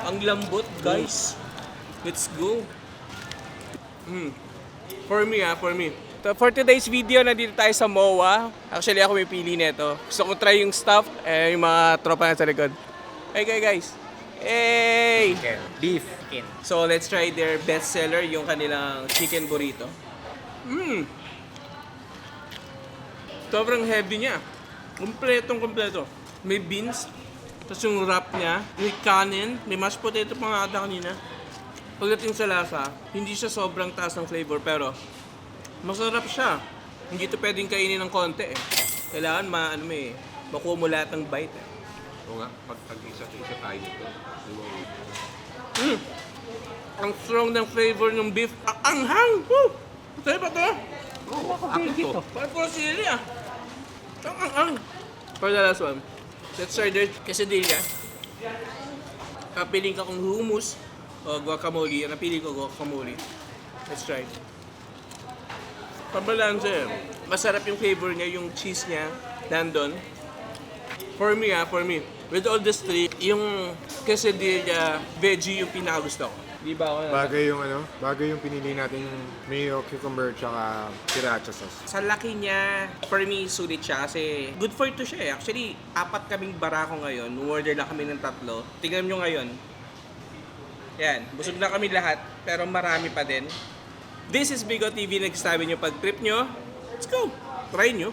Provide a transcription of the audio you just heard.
Ang lambot, guys. Let's go. For me. For today's video, nandito tayo sa MOA. Actually, ako may pili nito. Gusto ko try yung stuff, yung mga tropa na sa likod. Hey, guys. Hey! Beef. Chicken. So, let's try their best seller, yung kanilang chicken burrito. Sobrang heavy niya. Kompleto. May beans, tapos yung wrap niya, may kanin, may mashed potato pa nga ata kanina. Pagdating sa lasa, hindi siya sobrang taas ng flavor, pero masarap siya. Hindi ito pwedeng kainin ng konti eh. Kailangan makuha mo lahat ng bite eh. Oo nga, pag-isa-isa tayo nito. Ang strong ng flavor ng beef. Ang anghang! Woo! Sa'yo ba ito? Oo, ako to. Parang puro sili ah. Ang anghang. For the last one, let's try their quesadilla. Kapiling ka kung hummus o guacamole. Napili ko guacamole. Let's try. Pabalanse eh. Masarap yung flavor niya, yung cheese niya, nandun. For me. With all this three, yung quesadilla veggie yung pinakagusto ko. Di ba ako Bagay yung pinili natin yung mayo, cucumber, tsaka sriracha sauce. Sa laki niya, for me, sulit siya kasi good for ito siya eh. Actually, 4 kaming barako ngayon. Order lang kami ng 3. Tingnan nyo ngayon. Yan, busog na kami lahat, pero marami pa din. This is Bigo TV. Nagsasabi nyo pag trip nyo, let's go! Try nyo.